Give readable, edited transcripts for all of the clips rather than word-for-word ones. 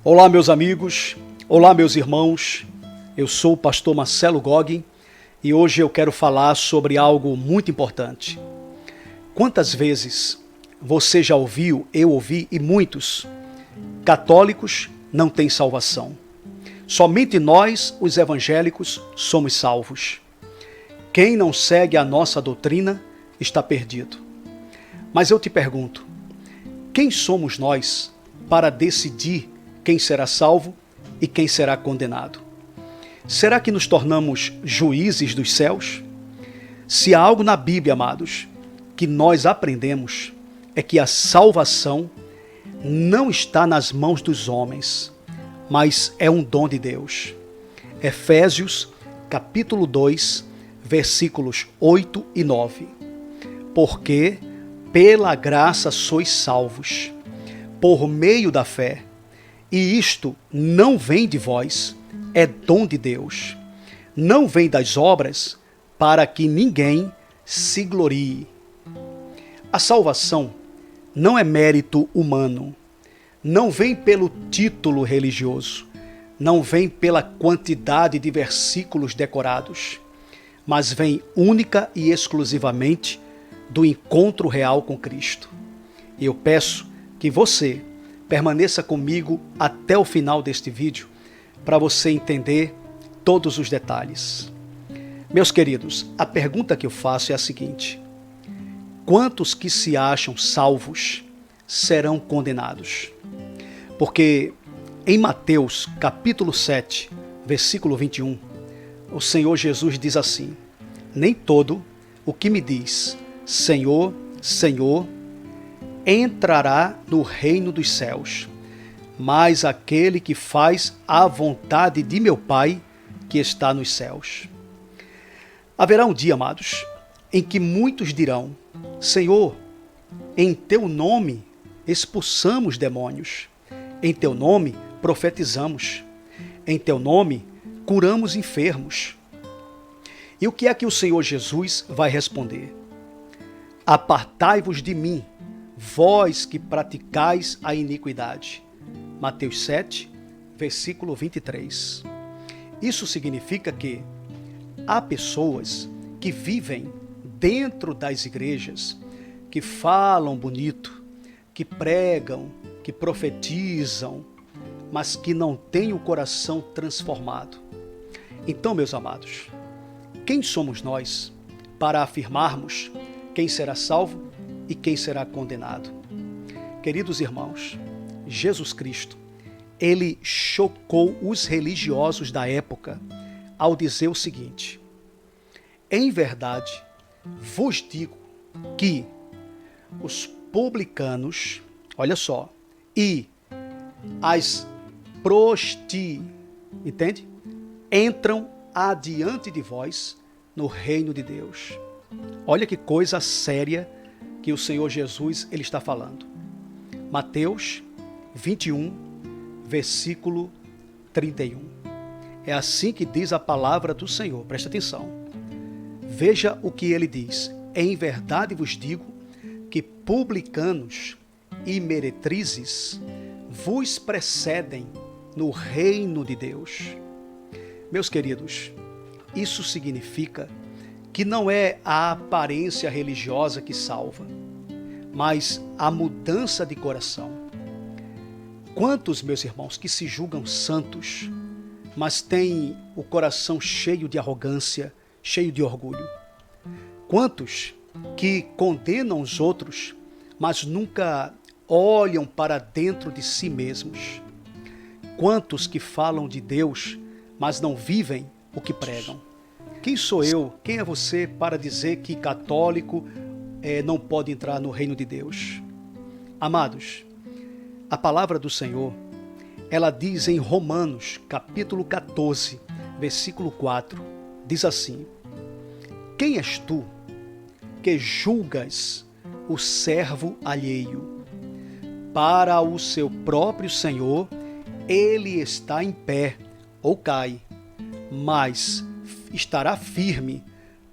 Olá, meus amigos, olá, meus irmãos, eu sou o pastor Marcelo Goguen e hoje eu quero falar sobre algo muito importante. Quantas vezes você já ouviu, eu ouvi e muitos, católicos não têm salvação. Somente nós, os evangélicos, somos salvos. Quem não segue a nossa doutrina está perdido. Mas eu te pergunto, quem somos nós para decidir quem será salvo e quem será condenado? Será que nos tornamos juízes dos céus? Se há algo na Bíblia, amados, que nós aprendemos, é que a salvação não está nas mãos dos homens, mas é um dom de Deus. Efésios, capítulo 2, versículos 8 e 9. Porque pela graça sois salvos, por meio da fé, e isto não vem de vós, é dom de Deus. Não vem das obras, para que ninguém se glorie. A salvação não é mérito humano, não vem pelo título religioso, não vem pela quantidade de versículos decorados, mas vem única e exclusivamente do encontro real com Cristo. E eu peço que você permaneça comigo até o final deste vídeo para você entender todos os detalhes. Meus queridos, a pergunta que eu faço é a seguinte: quantos que se acham salvos serão condenados? Porque em Mateus capítulo 7, versículo 21, o Senhor Jesus diz assim: nem todo o que me diz Senhor, Senhor, entrará no reino dos céus, mas aquele que faz a vontade de meu Pai que está nos céus. Haverá um dia, amados, em que muitos dirão: Senhor, em teu nome expulsamos demônios, em teu nome profetizamos, em teu nome curamos enfermos. E o que é que o Senhor Jesus vai responder? Apartai-vos de mim, vós que praticais a iniquidade. Mateus 7, versículo 23. Isso significa que há pessoas que vivem dentro das igrejas, que falam bonito, que pregam, que profetizam, mas que não têm o coração transformado. Então, meus amados, quem somos nós para afirmarmos quem será salvo e quem será condenado? Queridos irmãos, Jesus Cristo, ele chocou os religiosos da época ao dizer o seguinte: em verdade vos digo que os publicanos, olha só, e as entende? Entram adiante de vós no reino de Deus. Olha que coisa séria que o Senhor Jesus ele está falando. Mateus 21, versículo 31. É assim que diz a palavra do Senhor. Presta atenção. Veja o que ele diz. Em verdade vos digo que publicanos e meretrizes vos precedem no reino de Deus. Meus queridos, isso significa que não é a aparência religiosa que salva, mas a mudança de coração. Quantos, meus irmãos, que se julgam santos, mas têm o coração cheio de arrogância, cheio de orgulho? Quantos que condenam os outros, mas nunca olham para dentro de si mesmos? Quantos que falam de Deus, mas não vivem o que pregam? Quem sou eu, quem é você para dizer que católico não pode entrar no reino de Deus? Amados, a palavra do Senhor, ela diz em Romanos, capítulo 14, versículo 4, diz assim: quem és tu que julgas o servo alheio? Para o seu próprio Senhor, ele está em pé ou cai, mas estará firme,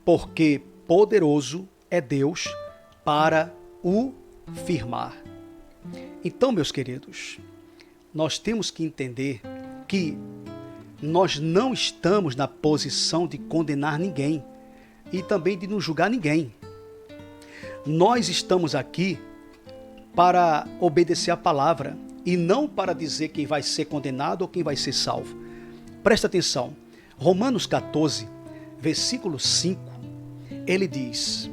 porque poderoso é Deus para o firmar. Então, meus queridos, nós temos que entender que nós não estamos na posição de condenar ninguém e também de não julgar ninguém. Nós estamos aqui para obedecer a palavra e não para dizer quem vai ser condenado ou quem vai ser salvo. Presta atenção, Romanos 14, versículo 5, ele diz: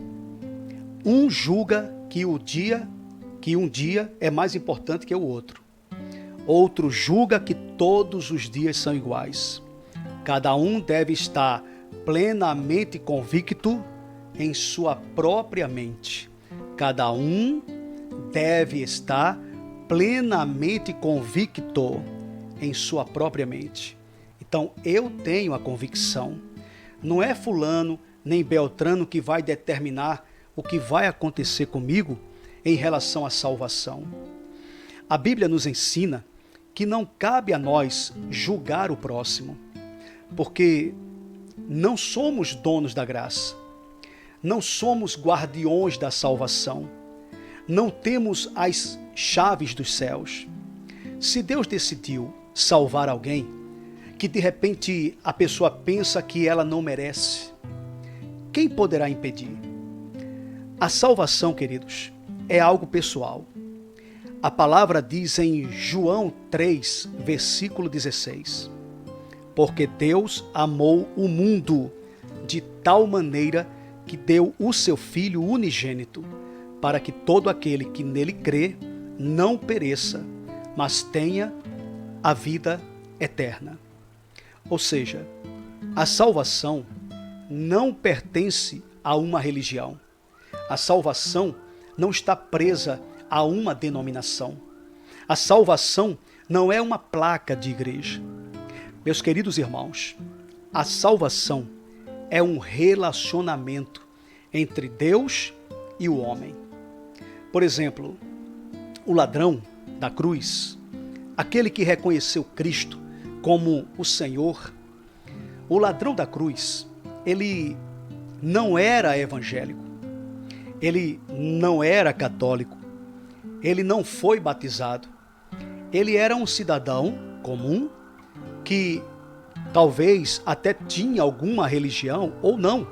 um julga que um dia é mais importante que o outro. Outro julga que todos os dias são iguais. Cada um deve estar plenamente convicto em sua própria mente. Cada um deve estar plenamente convicto em sua própria mente. Então, eu tenho a convicção. Não é fulano nem Beltrano que vai determinar o que vai acontecer comigo em relação à salvação. A Bíblia nos ensina que não cabe a nós julgar o próximo, porque não somos donos da graça, não somos guardiões da salvação, não temos as chaves dos céus. Se Deus decidiu salvar alguém, que de repente a pessoa pensa que ela não merece, quem poderá impedir? A salvação, queridos, é algo pessoal. A palavra diz em João 3, versículo 16: porque Deus amou o mundo de tal maneira que deu o seu Filho unigênito, para que todo aquele que nele crê não pereça, mas tenha a vida eterna. Ou seja, a salvação não pertence a uma religião. A salvação não está presa a uma denominação. A salvação não é uma placa de igreja. Meus queridos irmãos, a salvação é um relacionamento entre Deus e o homem. Por exemplo, o ladrão da cruz, aquele que reconheceu Cristo como o Senhor, o ladrão da cruz, ele não era evangélico, ele não era católico, ele não foi batizado, ele era um cidadão comum que talvez até tinha alguma religião ou não,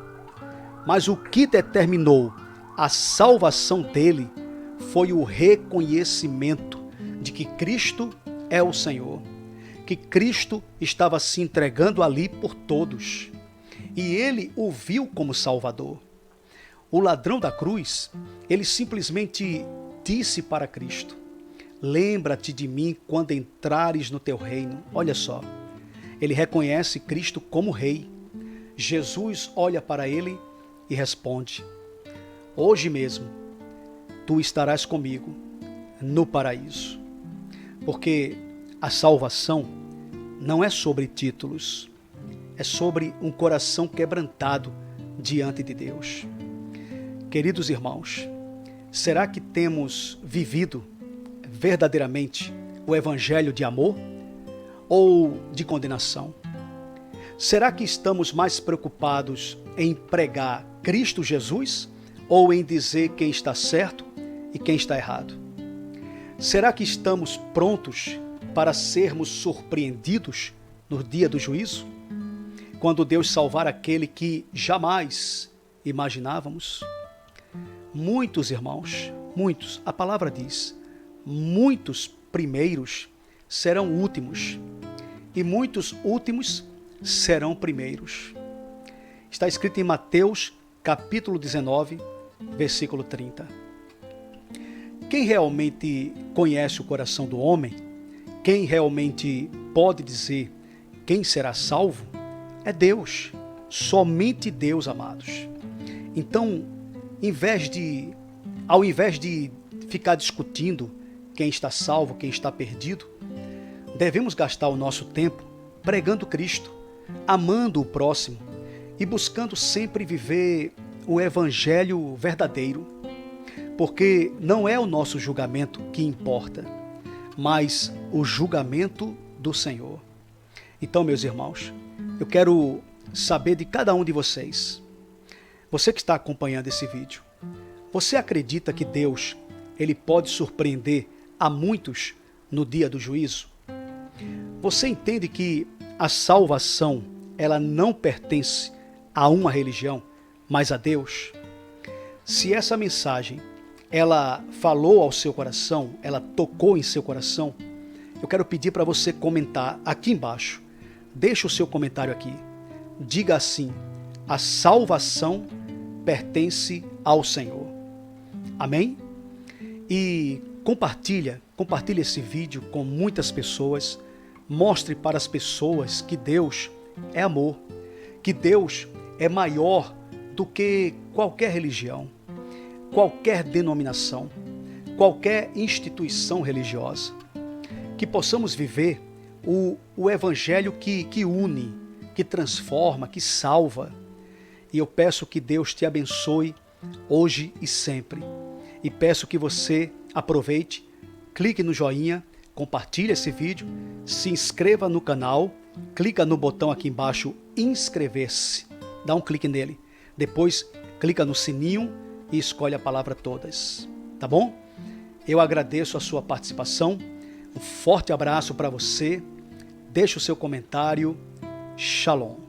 mas o que determinou a salvação dele foi o reconhecimento de que Cristo é o Senhor, que Cristo estava se entregando ali por todos e ele o viu como Salvador. O ladrão da cruz, ele simplesmente disse para Cristo: lembra-te de mim quando entrares no teu reino. Olha só, ele reconhece Cristo como rei. Jesus olha para ele e responde: hoje mesmo tu estarás comigo no paraíso. Porque a salvação não é sobre títulos, é sobre um coração quebrantado diante de Deus. Queridos irmãos, será que temos vivido verdadeiramente o evangelho de amor ou de condenação? Será que estamos mais preocupados em pregar Cristo Jesus ou em dizer quem está certo e quem está errado? Será que estamos prontos para sermos surpreendidos no dia do juízo? Quando Deus salvar aquele que jamais imaginávamos? Muitos irmãos, muitos, a palavra diz, muitos primeiros serão últimos e muitos últimos serão primeiros. Está escrito em Mateus capítulo 19, versículo 30. Quem realmente conhece o coração do homem, quem realmente pode dizer quem será salvo, é Deus, somente Deus, amados. Então, ao invés de ficar discutindo quem está salvo, quem está perdido, devemos gastar o nosso tempo pregando Cristo, amando o próximo e buscando sempre viver o evangelho verdadeiro, porque não é o nosso julgamento que importa, mas o julgamento do Senhor. Então, meus irmãos, eu quero saber de cada um de vocês. Você que está acompanhando esse vídeo, você acredita que Deus, ele pode surpreender a muitos no dia do juízo? Você entende que a salvação, ela não pertence a uma religião, mas a Deus? Se essa mensagem, ela falou ao seu coração, ela tocou em seu coração, eu quero pedir para você comentar aqui embaixo. Deixa o seu comentário aqui. Diga assim: a salvação pertence ao Senhor. Amém? E compartilha esse vídeo com muitas pessoas. Mostre para as pessoas que Deus é amor, que Deus é maior do que qualquer religião, qualquer denominação, qualquer instituição religiosa. Que possamos viver o evangelho que une, que transforma, que salva. E eu peço que Deus te abençoe hoje e sempre. E peço que você aproveite, clique no joinha, compartilhe esse vídeo, se inscreva no canal, clica no botão aqui embaixo, inscrever-se. Dá um clique nele. Depois clica no sininho e escolhe a palavra todas. Tá bom? Eu agradeço a sua participação. Um forte abraço para você. Deixe o seu comentário. Shalom.